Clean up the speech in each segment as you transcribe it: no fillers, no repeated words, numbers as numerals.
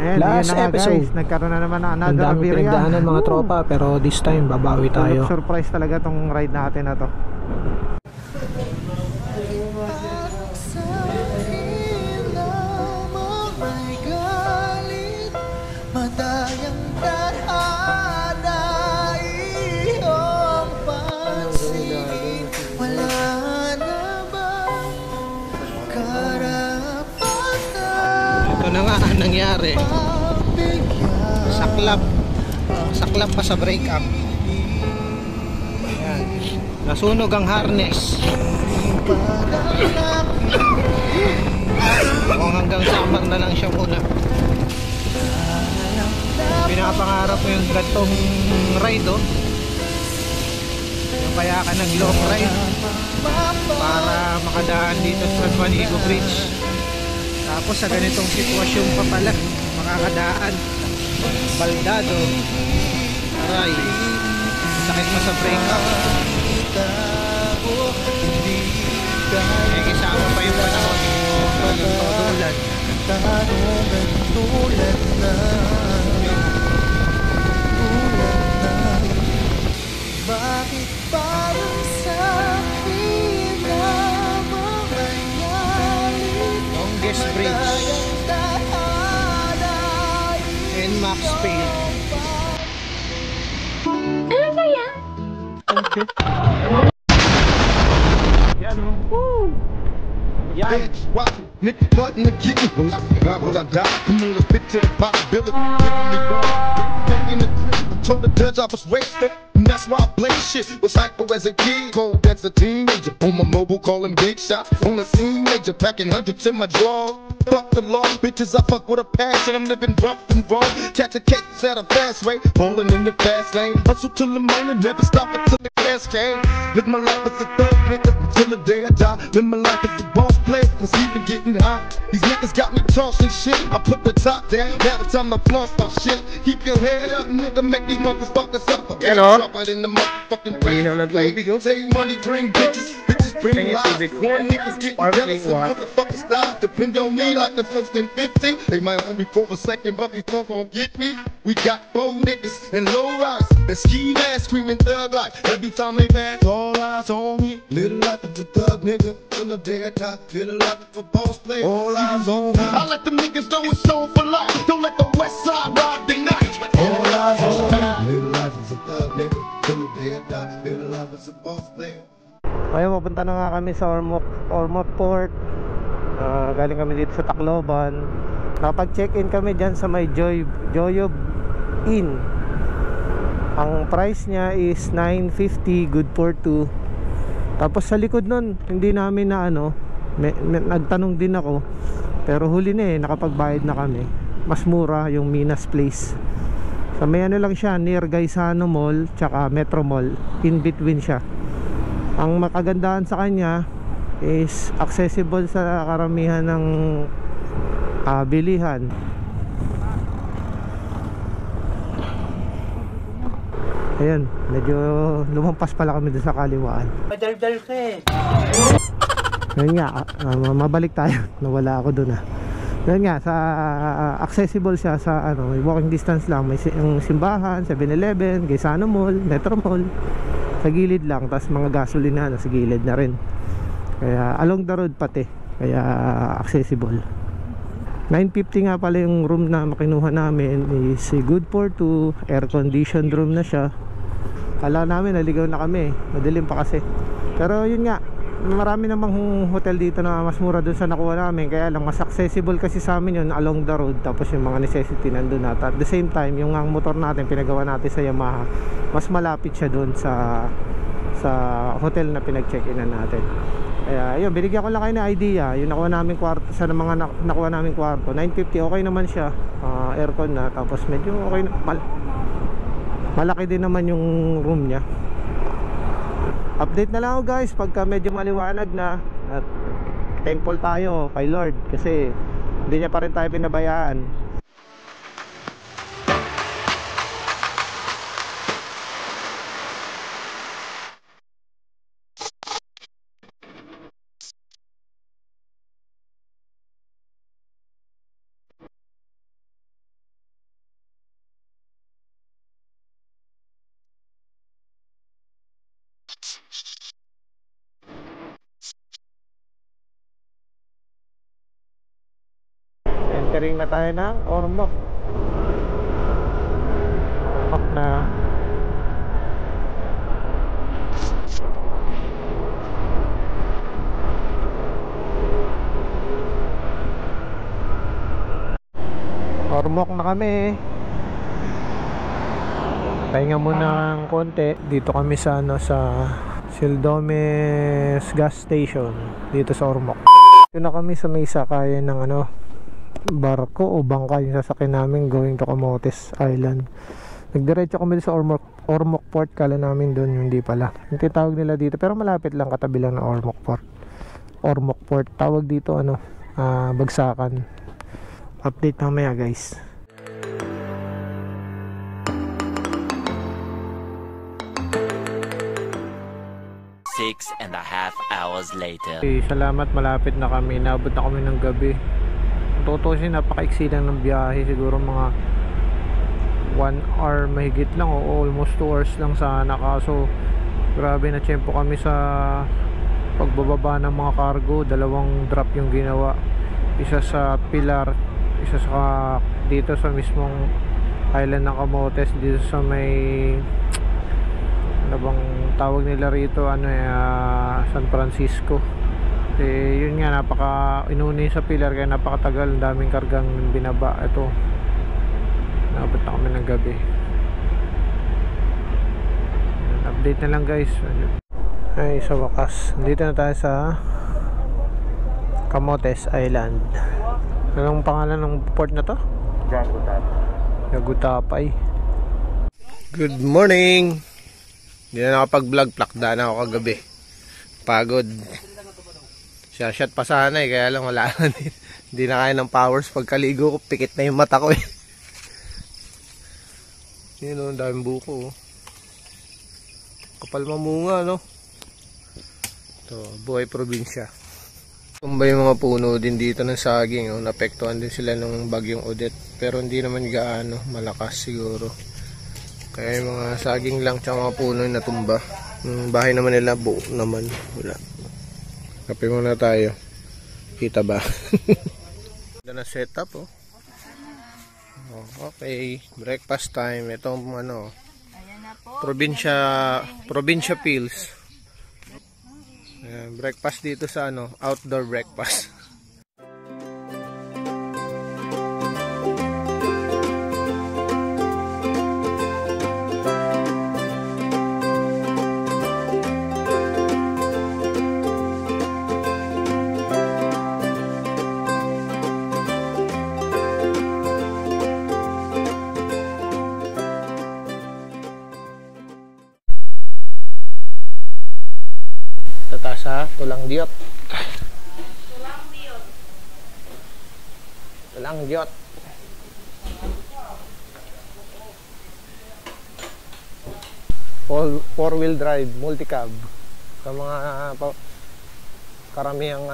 Ayan, Last yun na nga episode, guys, nagkaroon na naman ng ang another daming aberya. pinagdaanan mga tropa, pero this time babawi tayo. Surprise talaga tong ride natin na to. Ito na nga ang nangyari. Saklap pa sa breakup. Ayan. Nasunog ang harness. Kung hanggang summer na lang siya muna. Pinapangarap mo yung gatong ride, oh. Yung kaya ka ng long ride para makadaan dito sa Manigo Bridge. Tapos sa ganitong sitwasyon pa pala makakadaan. Baldado. Aray, sakit pa sa breakup. Eh, kasama pa yung panahon. Tudulan. Bakit parang sa'kin na mangyayari? Longest bridge and Max Payne. Ano ba yan? Okay. Yan, oh. Yan. Nick button the kitten. Will I die? Come on, let's picture the possibility. In the trip, I told the judge I was wasted. And that's why I blame shit. Was hyper as a kid, cold as a teenager. On my mobile, calling big shots. On the scene, major, packing hundreds in my drawers. Fuck the law, bitches, I fuck with a passion. I'm living rough and wrong. Catch a case at a fast rate. Falling in the fast lane. Hustle till the morning, never stop until the cash came. Live my life as a thug nigga till the day I die. Live my life as a boss player, cause even getting high. These niggas got me tossing shit. I put the top down, now it's time to flaunt my shit. Keep your head up, nigga, make these motherfuckers suffer. Drop it in the motherfucking rain. Take money, bring bitches. Bitches bring lies. One niggas getting jealous of motherfuckers style. Depend on me like the first and 15. They might want me for a second, but before gon' get me. We got 4 niggas and low riders and ski masks screaming thug life. Every time they pass, all eyes on me. Little life of a thug nigga. Till the day I die. Little life of a boss player. All eyes on me. I let them niggas know it's so for life. Don't let the west side ride the night. All eyes on me. Little life is a thug nigga. Till the day I die. Little life is a boss player. Ayun, mapunta na nga kami sa Ormoc Port. Galing kami dito sa Tacloban. Nakapag-check-in kami dyan sa may Joyob Inn. Ang price niya is 950, good for 2. Tapos sa likod nun, hindi namin na nagtanong din ako. Pero huli na nakapagbayad na kami. Mas mura yung Minas Place. Sa may lang siya, near Gaisano Mall tsaka Metro Mall. In between siya. Ang makagandahan sa kanya is accessible sa karamihan ng bilihan. Ayan, medyo lumampas pala kami doon sa kaliwaan. Madaldal ka eh. Ngayon nga, mabalik tayo. Nawala ako doon Ngayon nga, accessible siya sa walking distance lang. May yung simbahan, 7-Eleven, Gaisano Mall, Metro Mall. Sa gilid lang, tapos mga gasolina sa gilid na rin. Kaya along the road pati. Kaya accessible. 950 nga pala yung room na makinuha namin. Is good for 2. Air conditioned room na siya. Kala namin naligaw na kami. Madilim pa kasi. Pero yun nga, marami namang hotel dito na mas mura dun sa nakuha namin. Kaya lang mas accessible kasi sa amin yun along the road. Tapos yung mga necessity nandun natin. At the same time, yung ang motor natin pinagawa natin sa Yamaha, mas malapit siya dun sa hotel na pinag-check-inan natin. Kaya yun, binigyan ko lang kayo ng idea. Yung nakuha namin kwarto, sa mga nakuha namin kwarto, 950, okay naman siya. Aircon na, tapos medyo okay na, malaki din naman yung room niya. Update na lang ako guys pagka medyo maliwanag na. At thankful tayo kay Lord kasi hindi niya pa rin tayo pinabayaan. Nearing na tayo ng Ormoc. Ormoc na. Ormoc na kami. Pahinga muna ng konti. Dito kami sa sa Sildomes gas station dito sa Ormoc. Dito na kami sa may sakayan ng barko o bangka yung sasakyan namin going to Camotes Island. Nagdiretso kami sa Ormoc Port. Kala namin doon, hindi pala. Yung tawag nila dito, pero malapit lang, katabi lang ng Ormoc Port. Ormoc Port. Tawag dito Bagsakan. Update mamaya guys. 6.5 hours later. Okay, salamat, malapit na kami. Naabot na kami ng gabi. Tutusin, napakaiksi lang ng biyahe. Siguro mga 1 hour mahigit lang o almost 2 hours lang sana. Kaso grabe na tiyempo kami sa pagbababa ng mga cargo. 2 drop yung ginawa. Isa sa Pilar, isa sa dito sa mismong island ng Camotes, dito sa may bang tawag nila rito, San Francisco. Yun nga, inuna sa Pilar, kaya napakatagal, ang daming kargang binaba. Ito, naabot na kami ng gabi. Update na lang guys. Ay, sa wakas, dito na tayo sa Camotes Island. Anong pangalan ng port na to? Yagutapay. Good morning. Hindi na nakapag-vlog, plakda na ako kagabi. Pagod. Shot pa sana kaya lang wala na din. Hindi na kaya ng powers. Pagkaligo ko, pikit na yung mata ko Yun ang daming buko Kapal mamunga, no? Ito, buhay probinsya. Tumba yung mga puno din dito ng saging. Napektuhan din sila ng bagyong Odette. Pero hindi naman gaano, malakas siguro. Kaya yung mga saging lang tsaka mga puno yung natumba. Yung bahay naman nila buo naman. Wala. Kape muna tayo. Kita ba? Ganda na setup okay. Breakfast time. Itong probinsya pills. Breakfast dito sa outdoor breakfast. Sa Tulang Diot. Tulang Diot. Four-wheel drive, multi-cab. Sa mga karamihang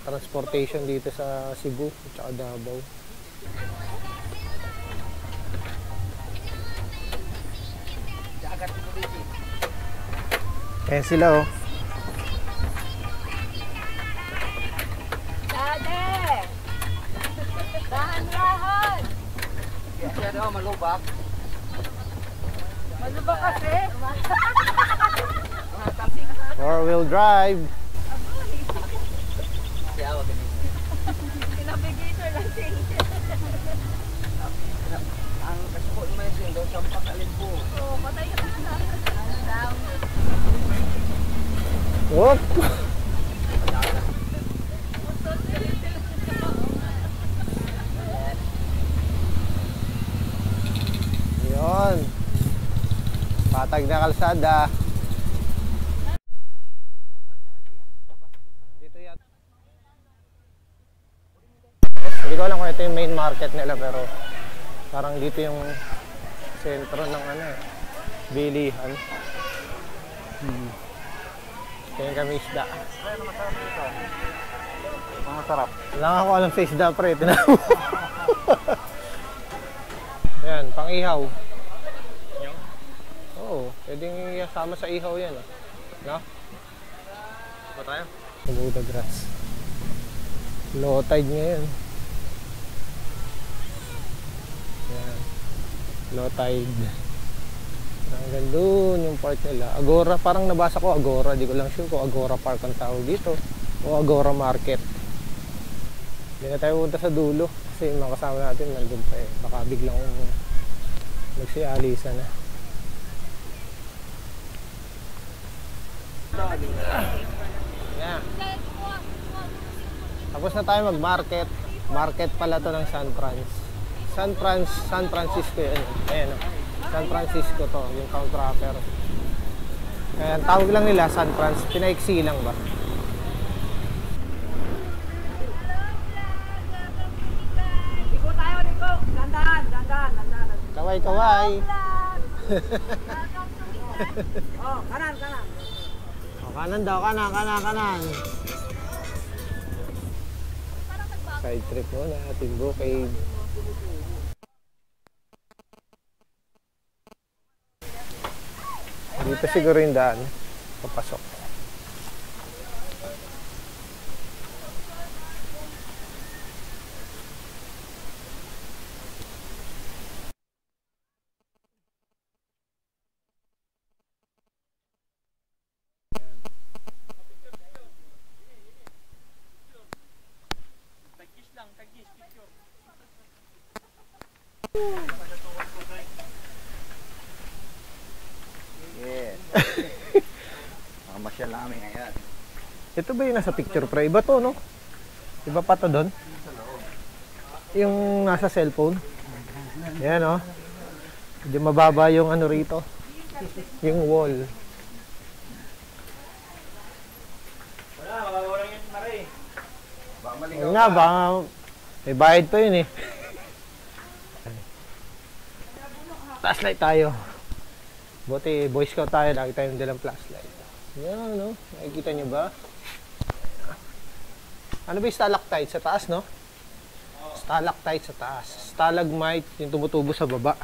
transportation dito sa Cebu at Davao. Ayan sila Dade! Dahan-dahan! Kaya daw malubak. Malubak kasi? 4-wheel drive. Navigator lang siya. Ang kasuko naman yun daw, sampak alin po. Oo, patay ka na. Ano daw? Whoop! Yun. Patag na kalsada. Dito yan. Hindi ko alam kung ito yung main market nila, pero parang dito yung sentro ng bilihan. Kaya kami isda. Ang masarap. Wala nga ako alam sa isda, pre. Ayan, pang ihaw. Oo, pwedeng isama sa ihaw yan. No? Ba tayo? Sabuda grass. Low tide ngayon. Low tide. Hanggang doon yung part nila. Agora, parang nabasa ko Agora. Di ko lang sure kung Agora Park ang tawag dito o Agora Market. Hindi na tayo punta sa dulo kasi yung mga kasama natin nandun pa eh. Baka biglang magsialisa na. Yeah. Tapos na tayo mag-market. Market pala to ng San Francisco yun. Ayan o. San Francisco to, yung Count Rapper. Kaya ang tawag lang nila San Francisco. Pinaiksi lang ba? Liko tayo, liko. Dandan. Kaway. Oh, kanan. O, kanan daw, kanan. Side trip muna, Timbo Cave. Dito siguro yung daan. Papasok. Yes. Makamasyal namin ngayon. Ito ba yung nasa picture pre? Iba to, no? Iba pa to doon? Yung nasa cellphone. Yan, no? Medyo mababa yung ano rito. Yung wall. Wala, nga, baka may bayad pa yun eh. Flashlight tayo. Buti, Boy Scout tayo, lagi tayong dalang flashlight. Yan, no? Nakikita nyo ba? Ano ba yung stalactite? Sa taas, no? Stalactite sa taas. Stalagmite, yung tumutubo sa baba.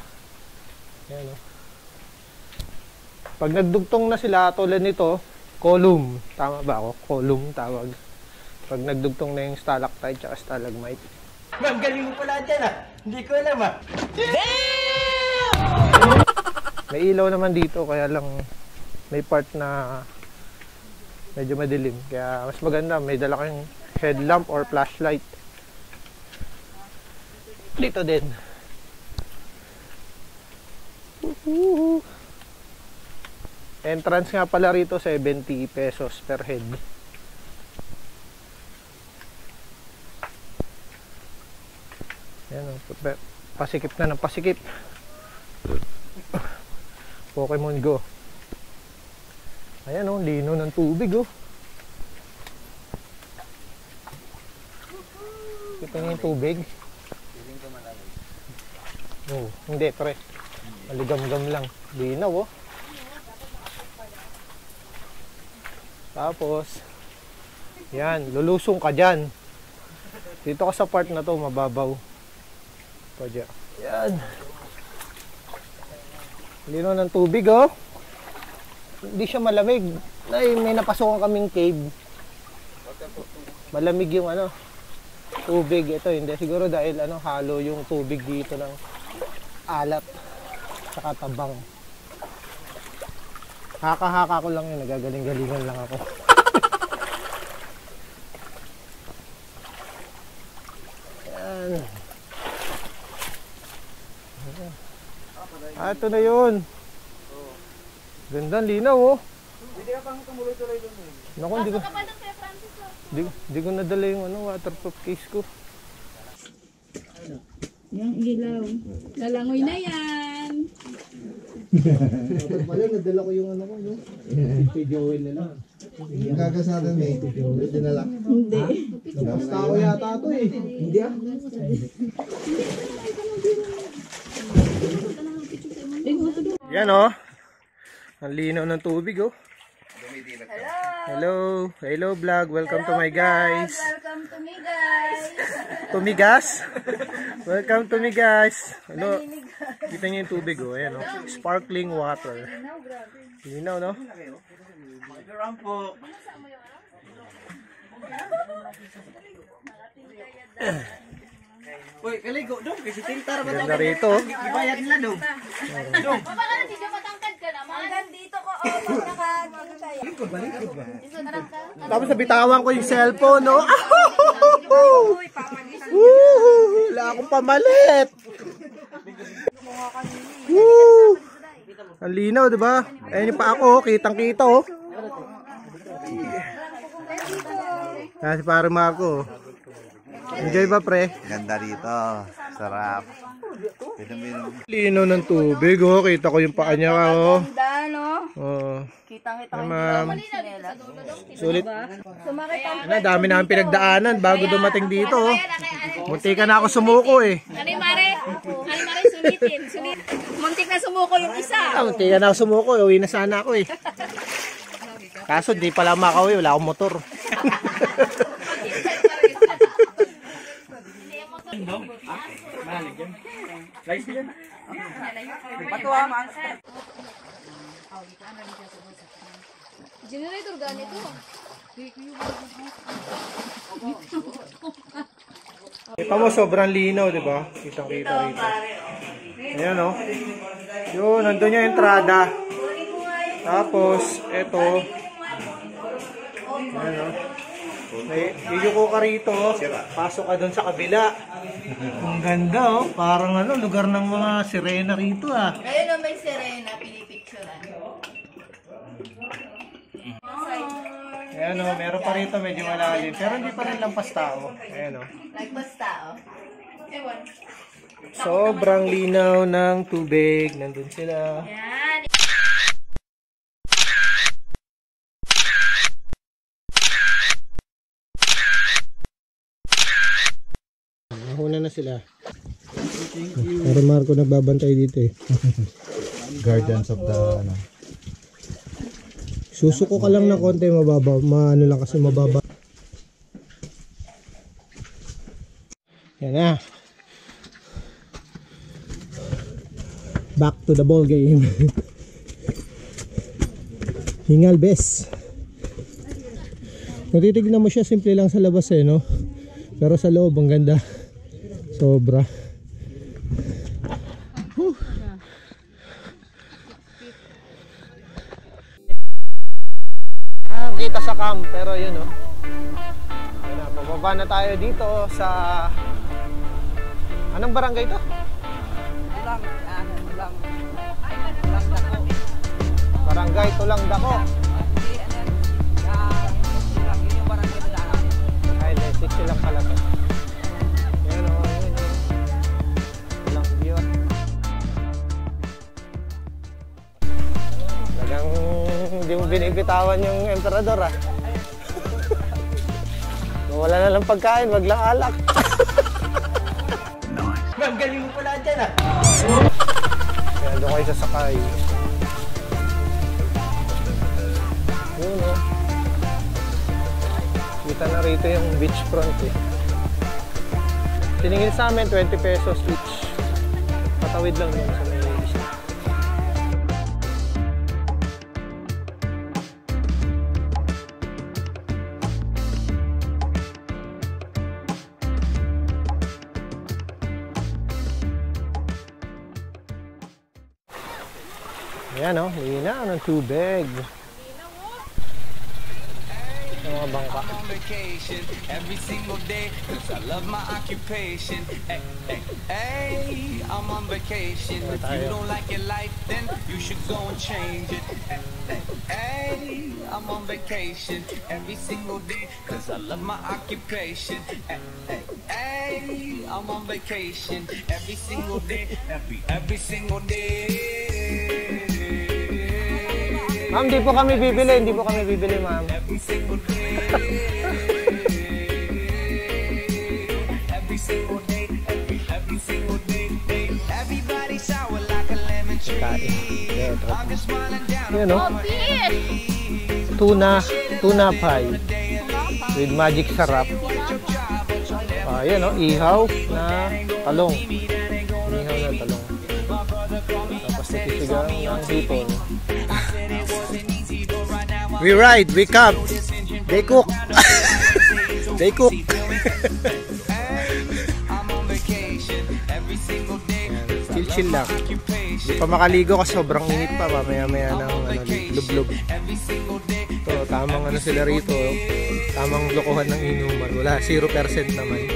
Yan, no? Pag nagdugtong na sila, tulad nito, column. Tama ba ako? Column tawag. Pag nagdugtong na yung stalactite at stalagmite. Ma'am, galing mo pala dyan ah. Hindi ko alam ah. May ilaw naman dito, kaya lang may part na medyo madilim. Kaya mas maganda, may dala kayong headlamp or flashlight. Dito din. Entrance nga pala rito, 70 pesos per head. Yan, pasikip na ng pasikip. Pokemon Go. Ayan, oh, lino ng tubig, oh. Kita niyo yung tubig? Oh, hindi, pre. Maligam-gam lang. Linaw, oh. Tapos, yan, lulusong ka dyan. Dito ka sa part na to, mababaw. Pa dyan. Yan. Lino ng tubig, oh. Hindi siya malamig. Ay, may napasukan kaming cave. Malamig yung ano, tubig. Ito, hindi. Siguro dahil ano, halo yung tubig dito ng alat. Saka tabang. Haka-haka ko lang yun. Nagagaling-galingan lang ako. Yan. Ah, ito na yun. Ganda, linaw, oh. Hindi ka pang tumuloy-tuloy doon eh. Naku, hindi ko nadala yung ano, waterproof case ko. Yung ilaw. Lalangoy na yan. Dapat pala, nadala ko yung ano ko, no? Kay Joel na lang. Gagasaran eh. Dinala. Hindi. Basta ako yata ito eh. Hindi ah. Yan, oh. Ang linaw ng tubig, oh. Hello. Hello vlog. Welcome to my guys. Welcome to me, guys. Tumigas. Welcome to me, guys. Ano? Kita niyo yung tubig, oh. Ayan, oh. Sparkling water. Linaw, no? Uy, kaligo dong. Kasi tintar ba Ganda rito. Ibayad nila dong. Tapos nabitawan ko yung cellphone, no? Wala akong pamalit. Woo! Ang linaw, di ba? Ayun yung pa ako, kitang-kita, oh. Kasi para Marco. Enjoy ba, pre? Ganda rito. Sarap. Linaw ng tubig, oh. Kita ko yung paa niya, oh. Ganda, no? Oh. Kitang-kita Ay, ko ma'am. yung Sulit. Sumakit ang Ano, dami namin pinagdaanan bago dumating dito, oh. Munti ka na ako sumuko, eh. Mare, sulitin. Muntik na sumuko yung isa. Munti ka na ako sumuko, eh. Uwi na sana ako, eh. Kaso, di pala makauwi. Wala akong motor. Generator ganito. Kita mo, sobrang linaw, di ba? Kitang-kita rito. Ayan, oh. Yun, nandun yung entrada. Tapos, eto. Ayan, oh. May yuko ka rito, pasok ka dun sa kabila. Ang ganda, oh. Parang ano, lugar ng mga sirena rito, ah. Ayun o, may sirena, pinipicturean. Ayan, oh. Meron pa rito, medyo malalim. Pero hindi pa rin lampas tao. Ayan, oh. Nagpas tao. Ewan. Sobrang linaw ng tubig. Nandun sila. Yan. Nahuna na sila. Pero Marco nagbabantay dito, eh. Guardians of the ano. Susuko ka lang ng konti, mababa. Maano lang kasi mababa. Yan na. Back to the ball game. Hingal bes. Kung titignan mo siya, simple lang sa labas, eh, no? Pero sa loob, ang ganda. Sobra. Kita sa camp, pero yun, oh. Yan na, pababa na tayo dito sa... Anong barangay to? Barangay Tulang Dako. Ay, 60 lang pala to. Yan, oh, yun, yun. Tulang view. Talagang hindi mo binibitawan yung emperador, ah. Wala na lang pagkain, wag lang alak. Ang galing mo pala dyan ah. Kaya doon kayo sasakay. Yun, oh. Kita na rito yung beach front, eh. Tiningin sa amin 20 pesos each. Patawid lang yun sa may isla. Ayan, oh, linaw ng tubig. Yung mga bangka. I'm on vacation every single day 'cause I love my occupation. Hey, hey, hey, I'm on vacation. If you don't like your life, then you should go and change it. Hey, hey, hey, I'm on vacation every single day 'cause I love my occupation. Hey, hey, hey, I'm on vacation every single day, every single day. Ma'am, hindi po kami bibili, ma'am. Every single day. Every single day. Every single day. Everybody shower like a lemon tree. I'm just smiling down. Yan, oh. Tuna pie with magic sarap. Yan, oh, ihaw na talong. Tapos natitigang ng hipon. We ride, we camp. They cook. They cook. Chill lang. Hindi pa makaligo kasi sobrang init pa. Maya ng lublog. Ito, tamang ano sila rito. Tamang lokohan ng inuman. Wala, 0% naman.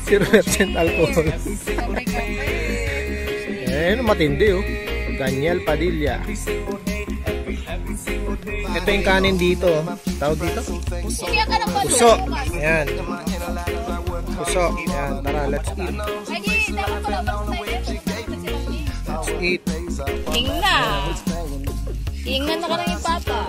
0% alcohol. Matindi oh. Daniel Padilla. Ito yung kanin dito. Tawag dito? Puso. Ayan. Puso. Ayan. Tara, let's eat. Let's eat. Ingnan. Ingnan na ka ng ipapa.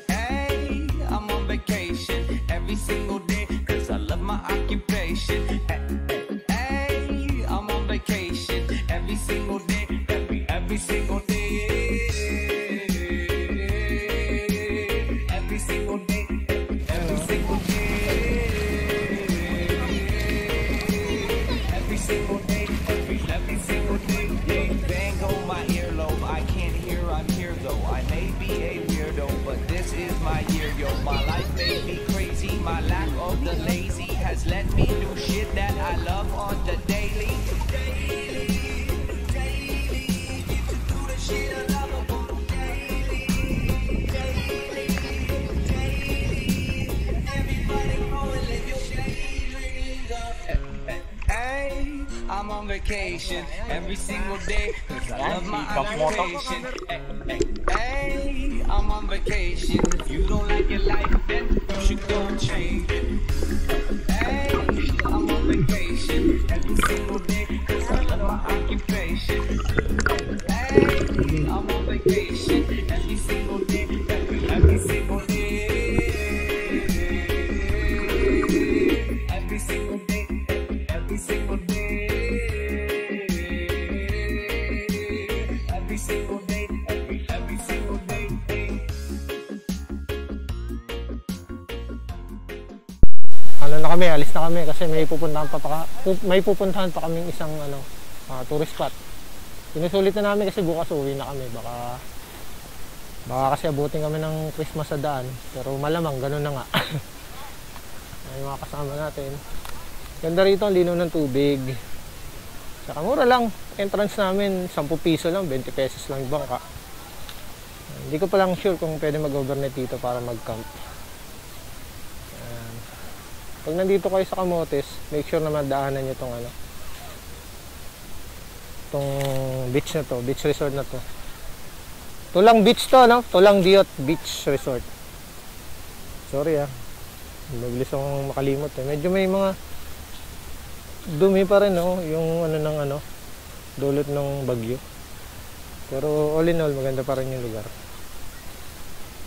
Hey, I'm on vacation every single day, cause I love my occupation. Hey, I'm on vacation every single day, every single day. Every single day, every single day. Every single day, every single day. Bang on my earlobe, I can't hear, I'm here though. I may be a weirdo, but this is my year, yo. My life may be crazy, my lack of the lazy has let me do shit that I love on the daily. Hey, I'm on vacation every single day, 'cause I love my occupation. Hey, I'm on vacation. If you don't like your life, then you should go and change it. Hey, I'm on vacation every single day, 'cause I love my occupation. Hey, I'm on vacation every single day, every single day. Every single day, every single day. Every single day, every single day. Ano na kami, alis na kami kasi may pupuntahan pa kaming isang tourist spot. Sinusulit na namin kasi bukas uwi na kami. Baka kasi abutin kami ng Christmas sa daan, pero malamang ganun na nga. Ay, mga kasama natin. Ganda rito, ang linaw ng tubig. Saka mura lang. Entrance namin 10 piso lang, 20 pesos lang yung bangka. Hindi ko pa lang sure kung pwede mag-overnight dito para mag-camp. Pag nandito kayo sa Camotes, make sure na madaanan nyo itong beach na to, beach resort na to. Tulang beach to, no? Tulang Diot Beach Resort. Sorry mabilis akong makalimot Medyo may mga dumi pa rin, no? Yung dulot ng bagyo. Pero all in all, maganda pa rin yung lugar.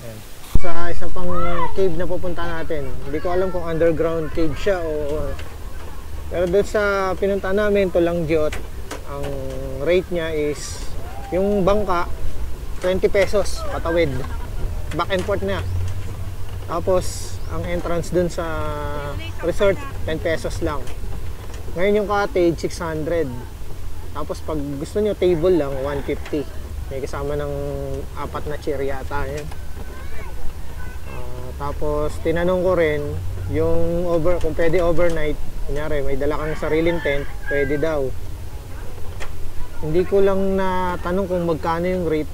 Ayan. Sa isa pang cave na pupunta natin, hindi ko alam kung underground cave siya pero doon sa pinunta namin, Tulang Diot, ang rate niya is yung bangka 20 pesos patawid, back and forth niya. Tapos ang entrance doon sa resort 10 pesos lang. Ngayon yung cottage 600. Tapos pag gusto nyo table lang 150. May kasama ng 4 na chair yata yun. Tapos tinanong ko rin yung kung pwede overnight, kunyari may dala kang sariling tent, pwede daw. Hindi ko lang natanong kung magkano yung rate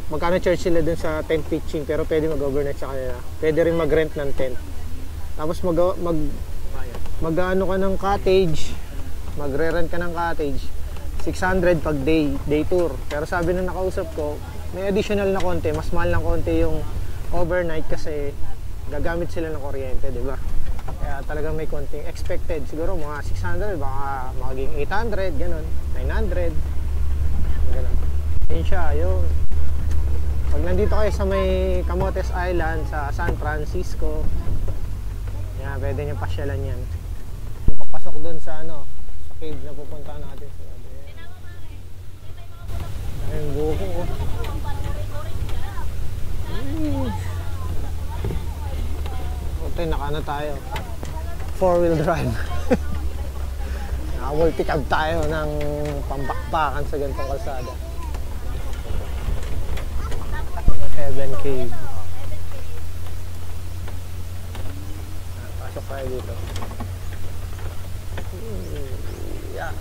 magkano charge sila dun sa tent pitching, pero pwede mag-overnight sa kanila. Pwede rin mag-rent ng tent. Tapos mag-ano ka ng cottage, magre-rent ka ng cottage, 600 pag day tour. Pero sabi na nakausap ko, may additional na konti, mas mahal ng konti yung overnight kasi gagamit sila ng kuryente, di ba? Kaya talagang may konting expected. Siguro mga 600, baka maging 800, ganun, 900, ganun. Yun siya, yun. Pag nandito kayo sa may Camotes Island sa San Francisco, yan, pwede nyo pasyalan yan. Kung papasok dun sa sa cave na pupunta natin sa ayun, buko ko. Okay, naka tayo. 4-wheel drive. Naka-multi-cab tayo ng pambakbakan sa ganitong kalsada. Heaven Cave. Pasok tayo dito. Yan,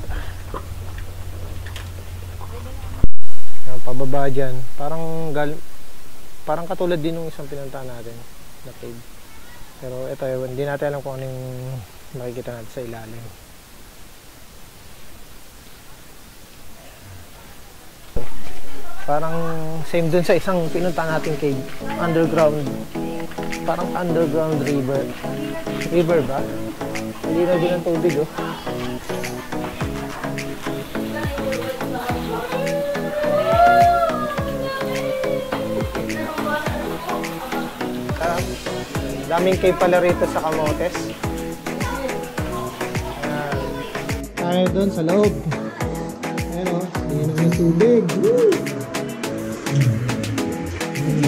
pababa dyan. Parang katulad din ng isang pinuntahan natin na cave. Pero ito, hindi natin alam kung anong makikita natin sa ilalim. Parang same dun sa isang pinuntahan natin cave. Underground. Parang underground river. River ba? Hindi na din ang tubig, oh. Daming cave pala rito sa Camotes. Tayo doon sa loob. Ayan o, ayan o yung tubig. Woo!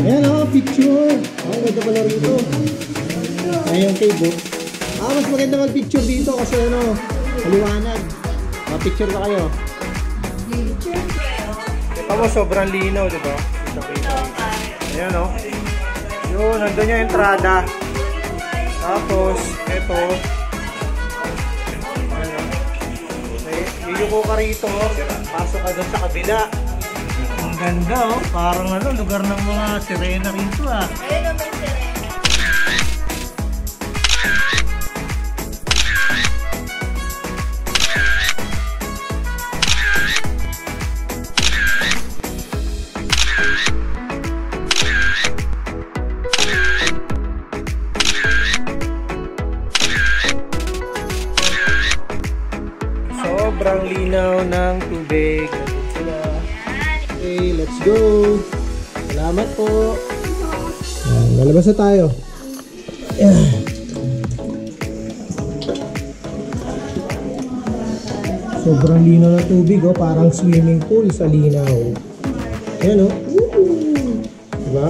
Ayan o, picture. Ang ganda pala rito. Ayan yung cave o. Mas maganda mag-picture dito kasi ano, maliwanag. Picture ka kayo. Tama, sobrang linaw, diba? Ayan o. Yun, nandun yung entrada. Tapos, eto. Yuyuko ka rito. Pasok ka doon sa kabila. Ang ganda, oh. Parang ano, lugar ng mga sirena rito, ah. Ayun ang may sirena. Sobrang linaw ng tubig. Okay, let's go. Salamat po. Lalabas na tayo. Sobrang linaw ng tubig, oh. Parang swimming pool sa linaw. Ayan, oh. Diba?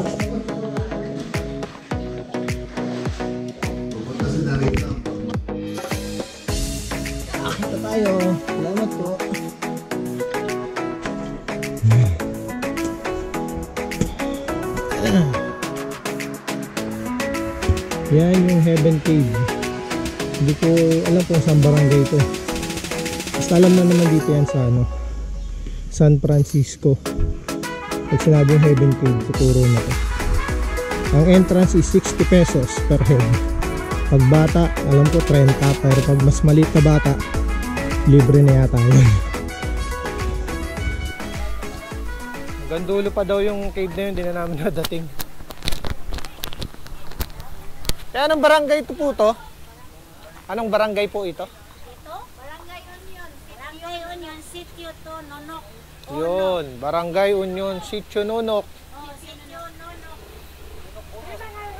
Akita tayo. Salamat po. Yan yung Heaven Cave. Hindi ko alam kung saan barangay ito. Basta alam na naman dito yan sa ano, San Francisco. Pag sinabing Heaven Cave, tuturo na to. Ang entrance is 60 pesos per head. Pag bata, alam ko 30, pero pag mas maliit na bata, libre na yata yun. Hanggang dulo pa daw yung cave na yun, hindi na namin nadating. Kaya anong barangay ito po to? Anong barangay po ito? Ito? Barangay Union. Barangay Union, Sitio to, Nonok. Yun, Barangay Union, Sitio Nonok. Oh, Sitio Nonok.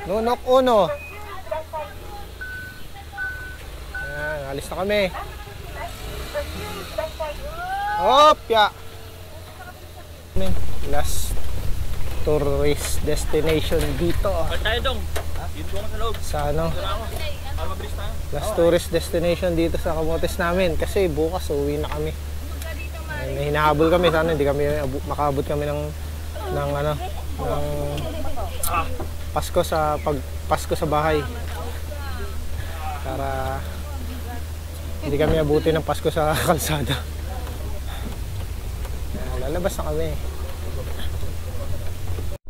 Nonok Uno. Ayan, alis na kami. Hopya! Last tourist destination dito. Tayo dong. Dito ko sa loob. Sa ano? Para mabilis tayo. Last tourist destination dito sa Camotes namin. Kasi bukas uwi na kami. May hinahabol kami. Sana hindi kami makaabot kami ng ano, ng Pasko sa Pasko sa bahay. Para hindi kami abuti ng Pasko sa kalsada. Lalabas na kami.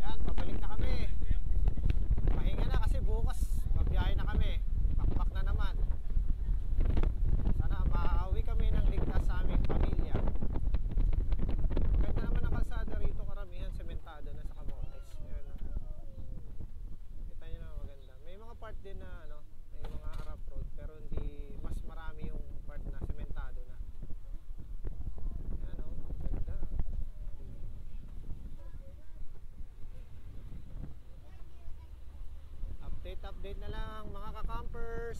Yan, pabalik na kami. Pahinga na kasi bukas babiyahe na kami. Bakbak na naman. Sana makauwi kami ng ligtas sa aming pamilya. Maganda naman ang kalsada rito, karamihan sementado na sa Camotes. Ayan, kita nyo na maganda. May mga part din na ano, may mga rough road, pero hindi, mas marami yung part na sementado na. Ayan, oh, maganda. Update na lang mga ka-campers.